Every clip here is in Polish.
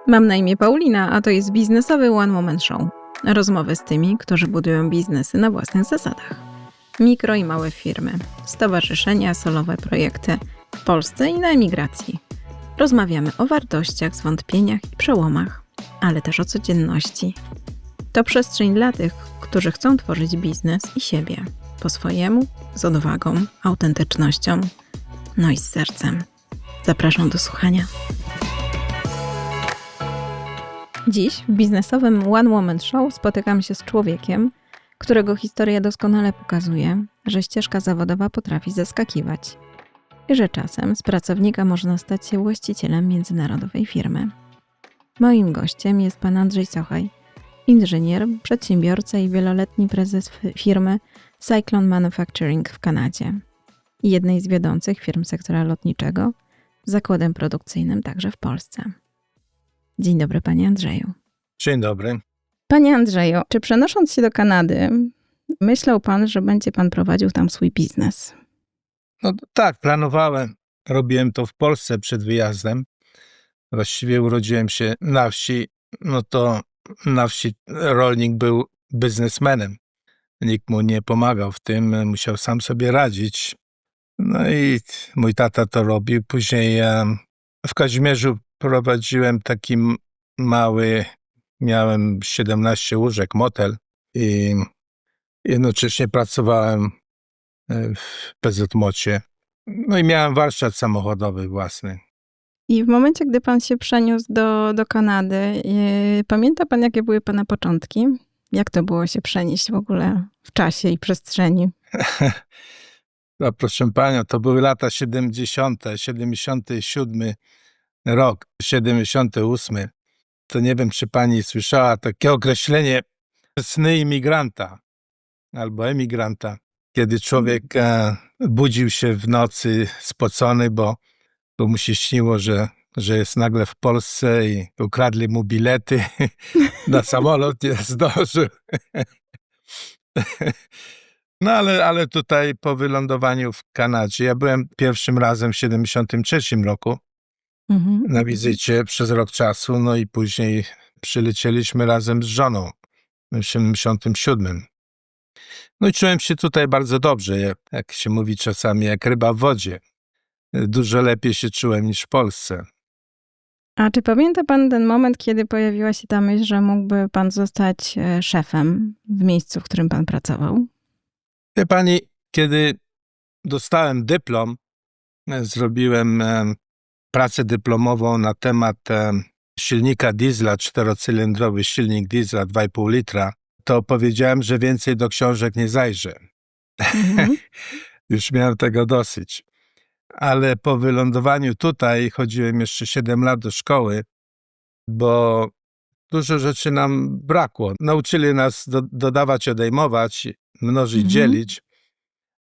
Mam na imię Paulina, a to jest biznesowy One Woman Show. Rozmowy z tymi, którzy budują biznesy na własnych zasadach. Mikro i małe firmy, stowarzyszenia, solowe projekty w Polsce i na emigracji. Rozmawiamy o wartościach, zwątpieniach i przełomach, ale też o codzienności. To przestrzeń dla tych, którzy chcą tworzyć biznes i siebie po swojemu, z odwagą, autentycznością, no i z sercem. Zapraszam do słuchania. Dziś w biznesowym One Woman Show spotykam się z człowiekiem, którego historia doskonale pokazuje, że ścieżka zawodowa potrafi zaskakiwać i że czasem z pracownika można stać się właścicielem międzynarodowej firmy. Moim gościem jest pan Andrzej Sochaj, inżynier, przedsiębiorca i wieloletni prezes firmy Cyclone Manufacturing w Kanadzie i jednej z wiodących firm sektora lotniczego, z zakładem produkcyjnym także w Polsce. Dzień dobry, panie Andrzeju. Dzień dobry. Panie Andrzeju, czy przenosząc się do Kanady, myślał pan, że będzie pan prowadził tam swój biznes? No tak, planowałem. Robiłem to w Polsce przed wyjazdem. Właściwie urodziłem się na wsi. No to na wsi rolnik był biznesmenem. Nikt mu nie pomagał w tym, musiał sam sobie radzić. No i mój tata to robił. Później w Kazimierzu prowadziłem taki mały, miałem 17 łóżek, motel i jednocześnie pracowałem w PZMOC-ie. No i miałem warsztat samochodowy własny. I w momencie, gdy pan się przeniósł do Kanady, pamięta pan, jakie były pana początki? Jak to było się przenieść w ogóle w czasie i przestrzeni? No, proszę panią, to były lata 70., 77 rok, 78. To nie wiem, czy pani słyszała takie określenie sny imigranta albo emigranta, kiedy człowiek budził się w nocy spocony, bo mu się śniło, że jest nagle w Polsce i ukradli mu bilety na samolot, nie zdążył. No ale tutaj po wylądowaniu w Kanadzie, ja byłem pierwszym razem w 73 roku na wizycie przez rok czasu, no i później przylecieliśmy razem z żoną w 77. No i czułem się tutaj bardzo dobrze, jak się mówi czasami, jak ryba w wodzie. Dużo lepiej się czułem niż w Polsce. A czy pamięta pan ten moment, kiedy pojawiła się ta myśl, że mógłby pan zostać szefem w miejscu, w którym pan pracował? Wie pani, kiedy dostałem dyplom, zrobiłem pracę dyplomową na temat silnika diesla, 4-cylindrowy silnik diesla 2,5 litra, to powiedziałem, że więcej do książek nie zajrzę. Już miałem tego dosyć. Ale po wylądowaniu tutaj chodziłem jeszcze 7 lat do szkoły, bo dużo rzeczy nam brakło. Nauczyli nas dodawać, odejmować, mnożyć, dzielić,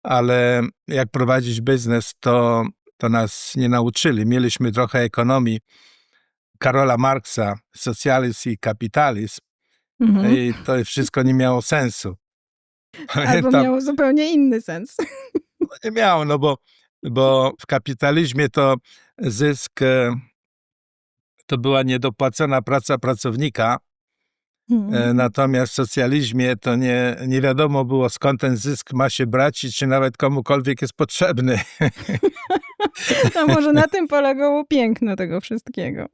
ale jak prowadzić biznes, to nas nie nauczyli. Mieliśmy trochę ekonomii Karola Marksa, socjalizm i kapitalizm, i to wszystko nie miało sensu. Albo miało zupełnie inny sens. Nie miało, no bo w kapitalizmie to zysk to była niedopłacona praca pracownika, natomiast w socjalizmie to nie wiadomo było, skąd ten zysk ma się brać i czy nawet komukolwiek jest potrzebny. A może na tym polegało piękno tego wszystkiego.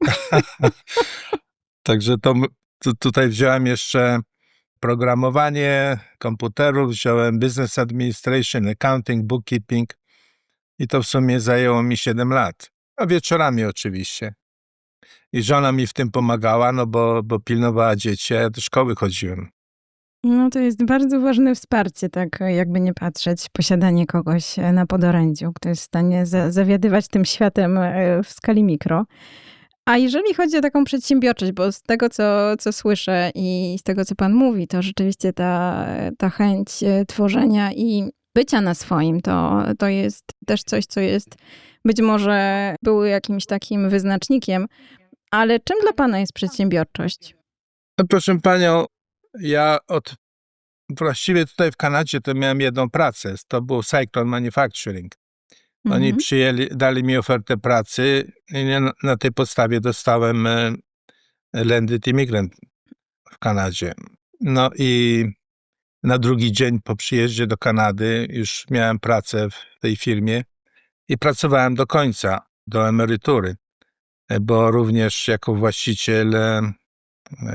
Także tutaj wziąłem jeszcze programowanie komputerów, wziąłem business administration, accounting, bookkeeping i to w sumie zajęło mi 7 lat. A wieczorami oczywiście. I żona mi w tym pomagała, no bo pilnowała dzieci, a ja do szkoły chodziłem. No to jest bardzo ważne wsparcie, tak jakby nie patrzeć, posiadanie kogoś na podorędziu, kto jest w stanie zawiadywać tym światem w skali mikro. A jeżeli chodzi o taką przedsiębiorczość, bo z tego, co słyszę i z tego, co pan mówi, to rzeczywiście ta chęć tworzenia i bycia na swoim, to jest też coś, co jest być może było jakimś takim wyznacznikiem. Ale czym dla pana jest przedsiębiorczość? No proszę panią, ja właściwie tutaj w Kanadzie to miałem jedną pracę. To był Cyclone Manufacturing. Oni dali mi ofertę pracy i na tej podstawie dostałem Landed Immigrant w Kanadzie. No i na drugi dzień po przyjeździe do Kanady już miałem pracę w tej firmie i pracowałem do końca, do emerytury, bo również jako właściciel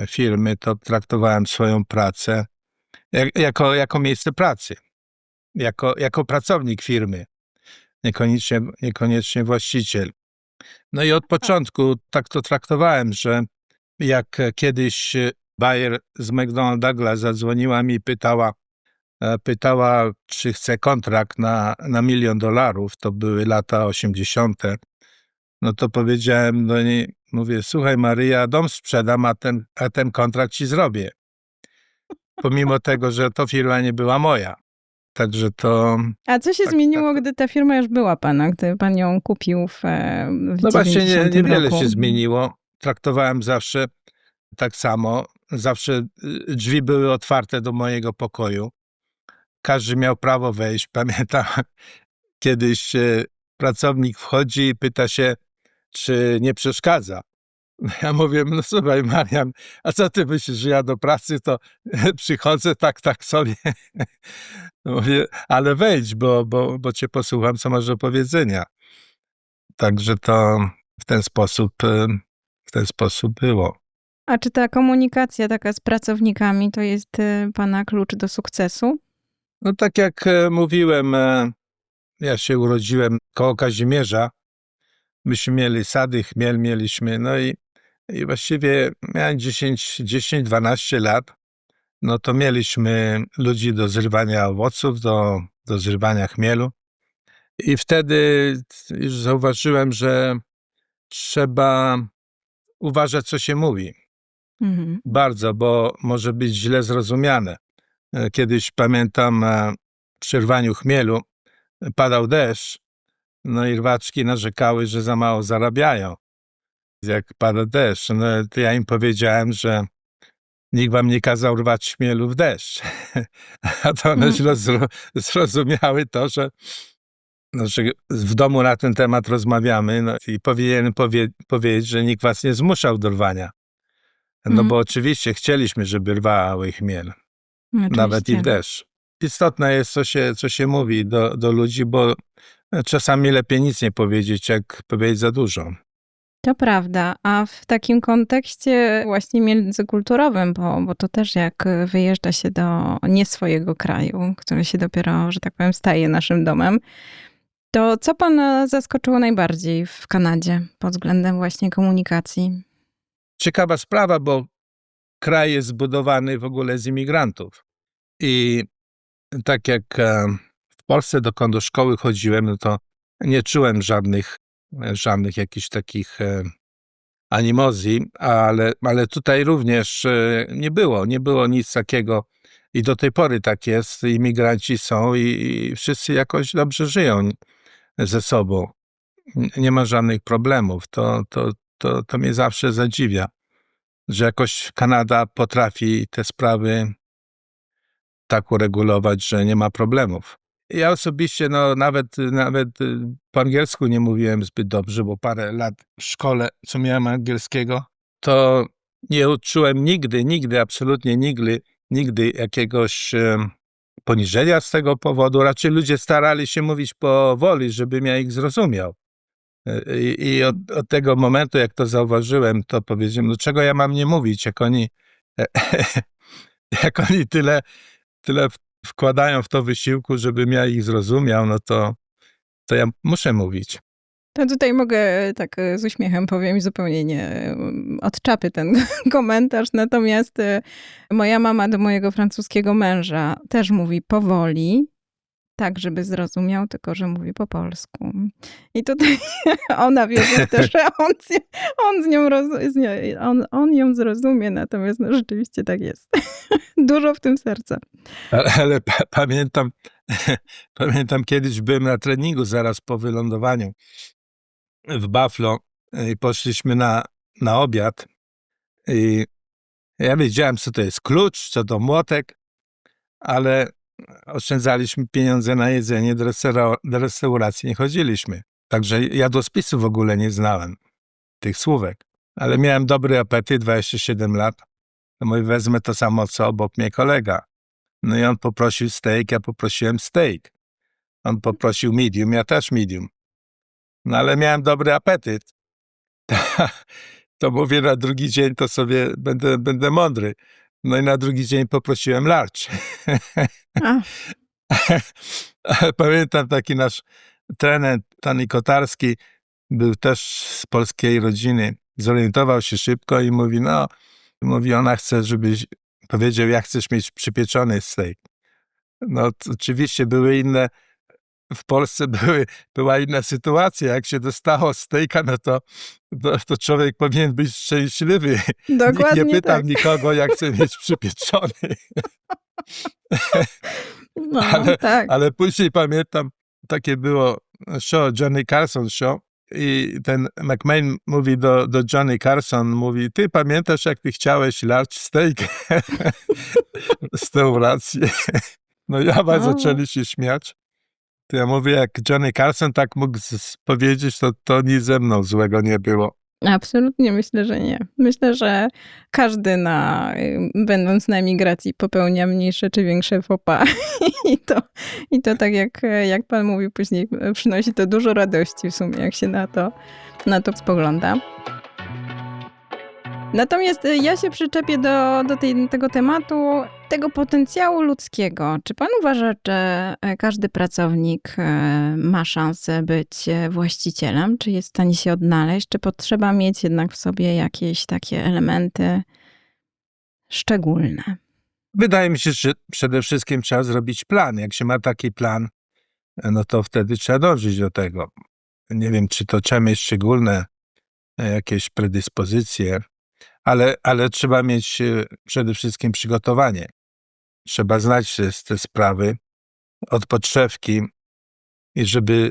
firmy to traktowałem swoją pracę jako miejsce pracy, jako pracownik firmy, niekoniecznie właściciel. No i od początku tak to traktowałem, że jak kiedyś Bayer z McDonnell Douglas zadzwoniła mi i pytała, czy chcę kontrakt na $1 milion, to były lata 80. No to powiedziałem do niej, mówię, słuchaj Maryja, dom sprzedam, a ten kontrakt ci zrobię. Pomimo tego, że to firma nie była moja. Także to... A co się zmieniło, gdy ta firma już była pana, gdy pan ją kupił w No właśnie 90 niewiele roku? się zmieniło. Traktowałem zawsze tak samo. Zawsze drzwi były otwarte do mojego pokoju. Każdy miał prawo wejść. Pamiętam, kiedyś pracownik wchodzi i pyta się, czy nie przeszkadza. Ja mówię, no słuchaj Marian, a co ty myślisz, że ja do pracy to przychodzę tak sobie? No mówię, ale wejdź, bo cię posłucham, co masz do powiedzenia. Także to w ten sposób było. A czy ta komunikacja taka z pracownikami to jest pana klucz do sukcesu? No tak jak mówiłem, ja się urodziłem koło Kazimierza. Myśmy mieli sady, chmiel mieliśmy, no i właściwie miałem 10-12 lat. No to mieliśmy ludzi do zrywania owoców, do zrywania chmielu. I wtedy już zauważyłem, że trzeba uważać, co się mówi. Mhm. Bardzo, bo może być źle zrozumiane. Kiedyś pamiętam, przy rwaniu chmielu padał deszcz, no i rwaczki narzekały, że za mało zarabiają, jak pada deszcz. No to ja im powiedziałem, że nikt wam nie kazał rwać chmielu w deszcz. A to one źle zrozumiały to, że w domu na ten temat rozmawiamy, no i powinienem powiedzieć, że nikt was nie zmuszał do rwania. No bo oczywiście chcieliśmy, żeby rwały chmiel, nawet i w deszcz. Istotne jest, co się mówi do ludzi, bo czasami lepiej nic nie powiedzieć, jak powiedzieć za dużo. To prawda, a w takim kontekście właśnie międzykulturowym, bo to też jak wyjeżdża się do nie swojego kraju, który się dopiero, że tak powiem, staje naszym domem, to co pana zaskoczyło najbardziej w Kanadzie pod względem właśnie komunikacji? Ciekawa sprawa, bo kraj jest zbudowany w ogóle z imigrantów. I tak jak w Polsce, dokąd do szkoły chodziłem, no to nie czułem żadnych jakichś takich animozji, ale tutaj również nie było nic takiego i do tej pory tak jest. Imigranci są i wszyscy jakoś dobrze żyją ze sobą. Nie ma żadnych problemów. To mnie zawsze zadziwia, że jakoś Kanada potrafi te sprawy tak uregulować, że nie ma problemów. Ja osobiście nawet po angielsku nie mówiłem zbyt dobrze, bo parę lat w szkole, co miałem angielskiego, to nie odczułem nigdy, absolutnie nigdy jakiegoś poniżenia z tego powodu. Raczej ludzie starali się mówić powoli, żebym ja ich zrozumiał. I od tego momentu, jak to zauważyłem, to powiedziałem, no czego ja mam nie mówić, jak oni tyle wkładają w to wysiłku, żebym ja ich zrozumiał, no to ja muszę mówić. To tutaj mogę tak z uśmiechem powiem, zupełnie nie od czapy ten komentarz, natomiast moja mama do mojego francuskiego męża też mówi powoli, tak żeby zrozumiał, tylko że mówi po polsku. I tutaj ona wierzy też, że on ją zrozumie, natomiast no, rzeczywiście tak jest. Dużo w tym serca. Ale pamiętam kiedyś byłem na treningu zaraz po wylądowaniu w Buffalo i poszliśmy na obiad i ja wiedziałem, co to jest klucz, co to młotek, ale oszczędzaliśmy pieniądze na jedzenie, do restauracji nie chodziliśmy. Także jadłospisu w ogóle nie znałem, tych słówek. Ale miałem dobry apetyt, 27 lat. No mówię, wezmę to samo, co obok mnie kolega. No i on poprosił steak, ja poprosiłem steak. On poprosił medium, ja też medium. No ale miałem dobry apetyt. To mówię, na drugi dzień to sobie będę mądry. No i na drugi dzień poprosiłem large. A, Pamiętam taki nasz trener, Tony Kotarski, był też z polskiej rodziny. Zorientował się szybko i mówi, ona chce, żebyś powiedział, jak chcesz mieć przypieczony steak. No oczywiście były inne, w Polsce była inna sytuacja. Jak się dostało steaka, no to człowiek powinien być szczęśliwy. Nikt nie dokładnie pytał tak. nikogo, jak chce mieć przypieczony. No, Ale, tak. ale później pamiętam, takie było show, Johnny Carson show, i ten McMahon mówi do Johnny Carson, mówi, ty pamiętasz, jak ty chciałeś large steak z restauracji? No i obaj O. zaczęli się śmiać. To ja mówię, jak Johnny Carson tak mógł powiedzieć, to nic ze mną złego nie było. Absolutnie myślę, że nie. Myślę, że każdy będąc na emigracji popełnia mniejsze czy większe faux pas. I to tak jak pan mówił później, przynosi to dużo radości w sumie, jak się na to spogląda. Natomiast ja się przyczepię do tego tematu, tego potencjału ludzkiego. Czy pan uważa, że każdy pracownik ma szansę być właścicielem? Czy jest w stanie się odnaleźć? Czy potrzeba mieć jednak w sobie jakieś takie elementy szczególne? Wydaje mi się, że przede wszystkim trzeba zrobić plan. Jak się ma taki plan, no to wtedy trzeba dążyć do tego. Nie wiem, czy to trzeba mieć szczególne jakieś predyspozycje, ale trzeba mieć przede wszystkim przygotowanie. Trzeba znać te sprawy od podszewki i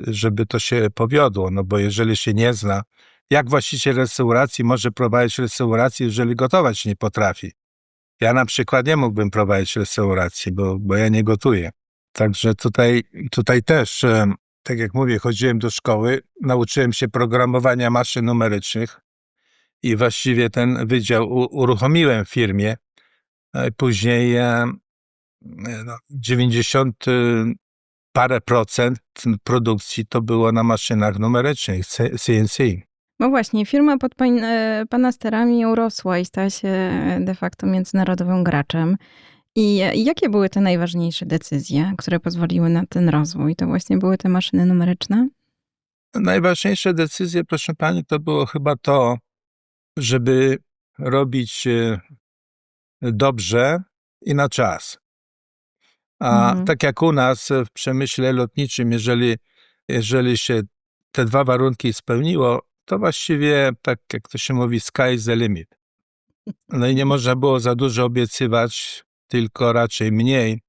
żeby to się powiodło, no bo jeżeli się nie zna, jak właściciel restauracji może prowadzić restaurację, jeżeli gotować nie potrafi? Ja na przykład nie mógłbym prowadzić restauracji, bo ja nie gotuję. Także tutaj też, tak jak mówię, chodziłem do szkoły, nauczyłem się programowania maszyn numerycznych i właściwie ten wydział uruchomiłem w firmie. Później 90 parę procent produkcji to było na maszynach numerycznych, CNC. No właśnie, firma pod pana sterami urosła i stała się de facto międzynarodowym graczem. I jakie były te najważniejsze decyzje, które pozwoliły na ten rozwój? To właśnie były te maszyny numeryczne? Najważniejsze decyzje, proszę pani, to było chyba to, żeby robić dobrze i na czas. A tak jak u nas w przemyśle lotniczym, jeżeli się te dwa warunki spełniło, to właściwie, tak jak to się mówi, sky is the limit. No i nie można było za dużo obiecywać, tylko raczej mniej,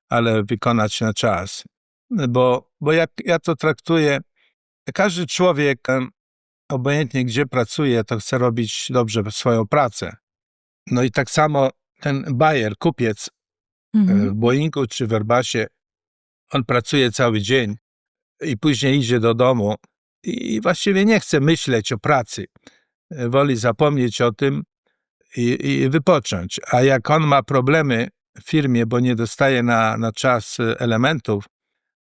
ale wykonać na czas. Bo jak ja to traktuję, każdy człowiek, obojętnie gdzie pracuje, to chce robić dobrze swoją pracę. No i tak samo ten buyer, kupiec w Boeingu czy w Airbusie, on pracuje cały dzień i później idzie do domu i właściwie nie chce myśleć o pracy. Woli zapomnieć o tym i wypocząć. A jak on ma problemy w firmie, bo nie dostaje na czas elementów,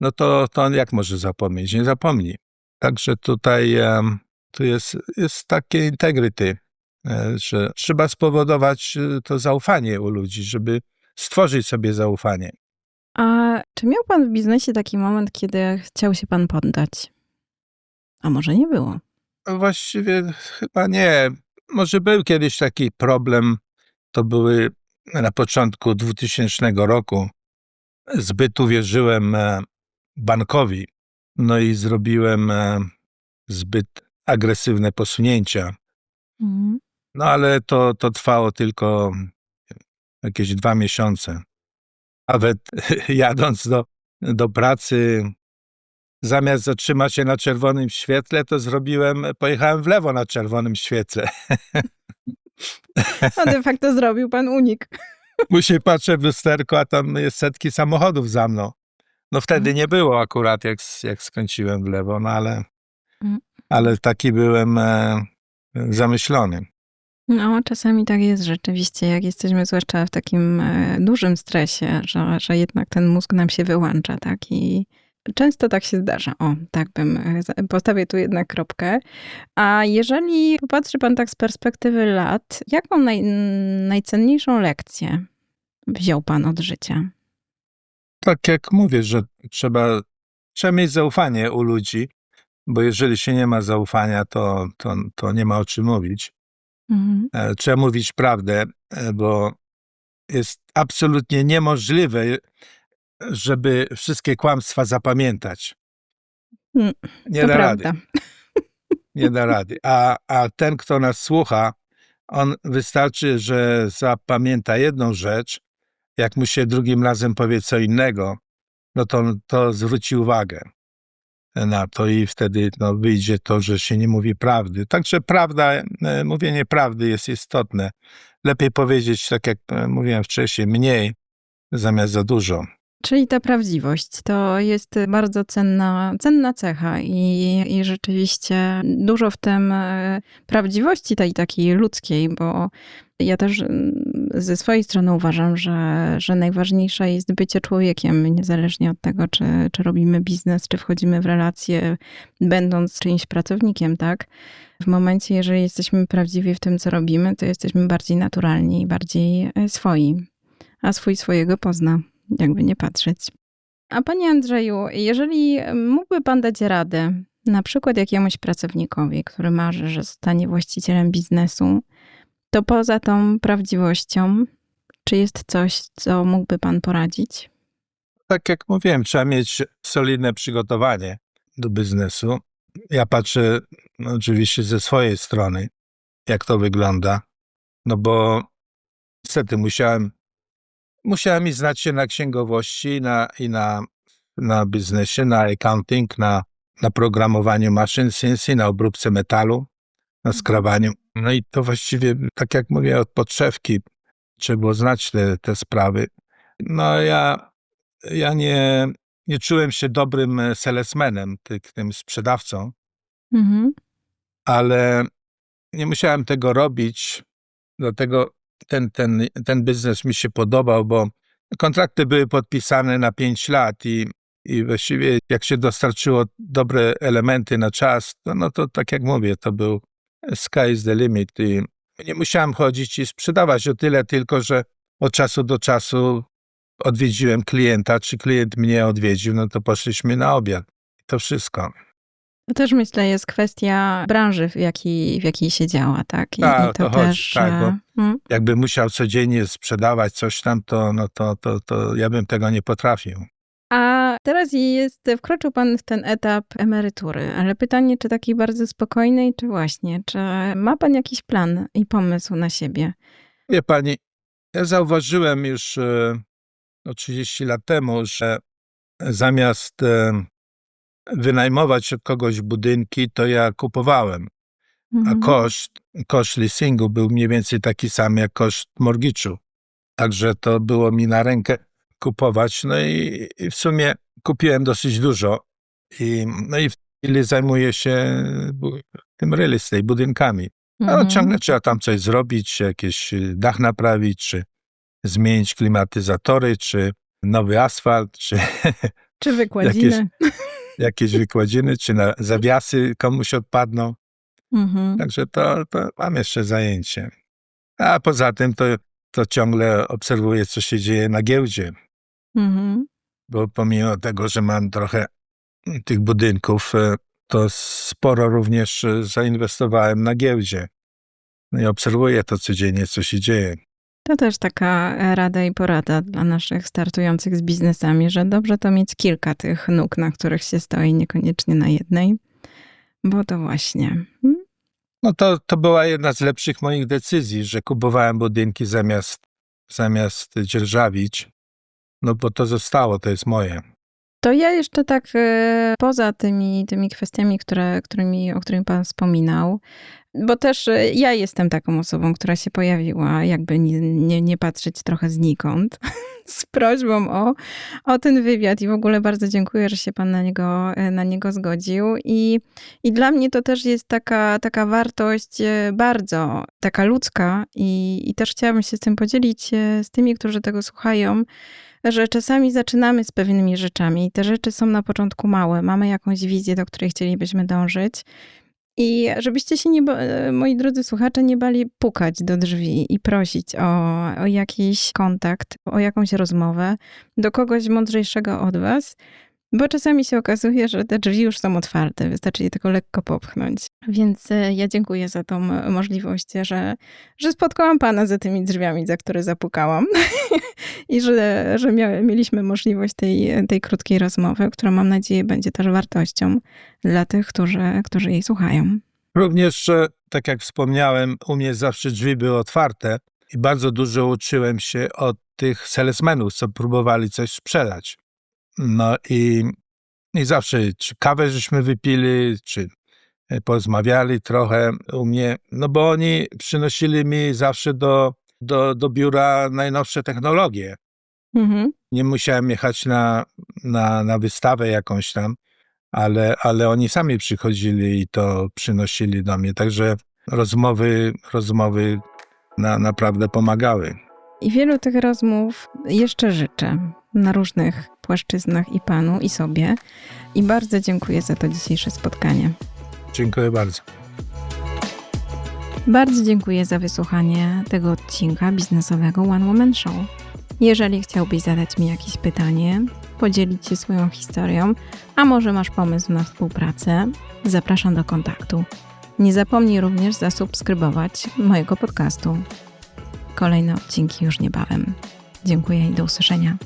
no to on jak może zapomnieć? Nie zapomni. Także tutaj tu jest takie integrity, że trzeba spowodować to zaufanie u ludzi, żeby stworzyć sobie zaufanie. A czy miał pan w biznesie taki moment, kiedy chciał się pan poddać? A może nie było? Właściwie chyba nie. Może był kiedyś taki problem, to były na początku 2000 roku. Zbyt uwierzyłem bankowi, no i zrobiłem zbyt agresywne posunięcia. No ale to trwało tylko jakieś 2 miesiące. Nawet jadąc do pracy, zamiast zatrzymać się na czerwonym świetle, to pojechałem w lewo na czerwonym świetle. No de facto zrobił pan unik. Później patrzę w lusterko, a tam jest setki samochodów za mną. No wtedy nie było akurat, jak skręciłem w lewo, no ale taki byłem zamyślony. No, czasami tak jest rzeczywiście, jak jesteśmy zwłaszcza w takim dużym stresie, że jednak ten mózg nam się wyłącza, tak? I często tak się zdarza. O, tak bym, postawię tu jednak kropkę. A jeżeli popatrzy pan tak z perspektywy lat, jaką najcenniejszą lekcję wziął pan od życia? Tak jak mówię, że trzeba mieć zaufanie u ludzi, bo jeżeli się nie ma zaufania, to nie ma o czym mówić. Mhm. Trzeba mówić prawdę, bo jest absolutnie niemożliwe, żeby wszystkie kłamstwa zapamiętać. Nie To da rady, prawda. nie da rady. A ten, kto nas słucha, on wystarczy, że zapamięta jedną rzecz, jak mu się drugim razem powie co innego, no to zwróci uwagę na to i wtedy wyjdzie to, że się nie mówi prawdy. Także prawda, mówienie prawdy jest istotne. Lepiej powiedzieć, tak jak mówiłem wcześniej, mniej zamiast za dużo. Czyli ta prawdziwość to jest bardzo cenna cecha i rzeczywiście dużo w tym prawdziwości tej takiej ludzkiej, bo ja też ze swojej strony uważam, że najważniejsze jest bycie człowiekiem, niezależnie od tego, czy robimy biznes, czy wchodzimy w relacje, będąc czyimś pracownikiem, tak? W momencie, jeżeli jesteśmy prawdziwi w tym, co robimy, to jesteśmy bardziej naturalni, bardziej swoi, a swój swojego pozna. Jakby nie patrzeć. A panie Andrzeju, jeżeli mógłby pan dać radę, na przykład jakiemuś pracownikowi, który marzy, że zostanie właścicielem biznesu, to poza tą prawdziwością, czy jest coś, co mógłby pan poradzić? Tak jak mówiłem, trzeba mieć solidne przygotowanie do biznesu. Ja patrzę oczywiście ze swojej strony, jak to wygląda, no bo niestety musiałem i znać się na księgowości na biznesie, na accounting, na programowaniu maszyn CNC, na obróbce metalu, na skrawaniu. No i to właściwie, tak jak mówię, od podszewki trzeba było znać te sprawy. No ja nie czułem się dobrym salesmanem, tym sprzedawcą, Mhm. ale nie musiałem tego robić, dlatego ten biznes mi się podobał, bo kontrakty były podpisane na 5 lat i właściwie jak się dostarczyło dobre elementy na czas, to tak jak mówię, to był sky is the limit i nie musiałem chodzić i sprzedawać o tyle tylko, że od czasu do czasu odwiedziłem klienta, czy klient mnie odwiedził, no to poszliśmy na obiad. To wszystko. To też myślę jest kwestia branży, w jakiej się działa, tak? I Tak, o to to chodzi, też... tak, bo jakby musiał codziennie sprzedawać coś tam, to ja bym tego nie potrafił. A teraz wkroczył pan w ten etap emerytury, ale pytanie, czy takiej bardzo spokojnej, czy właśnie, czy ma pan jakiś plan i pomysł na siebie? Wie pani, ja zauważyłem już 30 lat temu, że zamiast wynajmować od kogoś budynki, to ja kupowałem, a Mhm. koszt leasingu był mniej więcej taki sam jak koszt mortgage'u. Także to było mi na rękę kupować. No i w sumie kupiłem dosyć dużo. No i w tej chwili zajmuję się tym real estate, budynkami. No, ciągle trzeba tam coś zrobić, jakiś dach naprawić, czy zmienić klimatyzatory, czy nowy asfalt, czy Czy jakieś, wykładziny? jakieś wykładziny, czy zawiasy komuś odpadną. Mhm. Także to mam jeszcze zajęcie. A poza tym to ciągle obserwuję, co się dzieje na giełdzie. Mhm. Bo pomimo tego, że mam trochę tych budynków, to sporo również zainwestowałem na giełdzie. No i obserwuję to codziennie, co się dzieje. To też taka rada i porada dla naszych startujących z biznesami, że dobrze to mieć kilka tych nóg, na których się stoi, niekoniecznie na jednej, bo to właśnie... No to była jedna z lepszych moich decyzji, że kupowałem budynki zamiast dzierżawić, no bo to zostało, to jest moje. To ja jeszcze tak poza tymi kwestiami, o których pan wspominał, bo też ja jestem taką osobą, która się pojawiła, jakby nie patrzeć trochę znikąd, z prośbą o ten wywiad i w ogóle bardzo dziękuję, że się pan na niego zgodził. I dla mnie to też jest taka wartość bardzo taka ludzka i też chciałabym się z tym podzielić z tymi, którzy tego słuchają, że czasami zaczynamy z pewnymi rzeczami i te rzeczy są na początku małe. Mamy jakąś wizję, do której chcielibyśmy dążyć. I żebyście się, moi drodzy słuchacze, nie bali pukać do drzwi i prosić o jakiś kontakt, o jakąś rozmowę do kogoś mądrzejszego od was, bo czasami się okazuje, że te drzwi już są otwarte, wystarczy je tylko lekko popchnąć. Więc ja dziękuję za tą możliwość, że spotkałam pana za tymi drzwiami, za które zapukałam i że mieliśmy możliwość tej krótkiej rozmowy, która mam nadzieję będzie też wartością dla tych, którzy jej słuchają. Również, tak jak wspomniałem, u mnie zawsze drzwi były otwarte i bardzo dużo uczyłem się od tych salesmenów, co próbowali coś sprzedać. No i zawsze, czy kawę żeśmy wypili, czy porozmawiali trochę u mnie, no bo oni przynosili mi zawsze do biura najnowsze technologie. Mhm. Nie musiałem jechać na wystawę jakąś tam, ale oni sami przychodzili i to przynosili do mnie. Także rozmowy naprawdę pomagały. I wielu tych rozmów jeszcze życzę na różnych płaszczyznach i panu, i sobie. I bardzo dziękuję za to dzisiejsze spotkanie. Dziękuję bardzo. Bardzo dziękuję za wysłuchanie tego odcinka biznesowego One Woman Show. Jeżeli chciałbyś zadać mi jakieś pytanie, podzielić się swoją historią, a może masz pomysł na współpracę, zapraszam do kontaktu. Nie zapomnij również zasubskrybować mojego podcastu. Kolejne odcinki już niebawem. Dziękuję i do usłyszenia.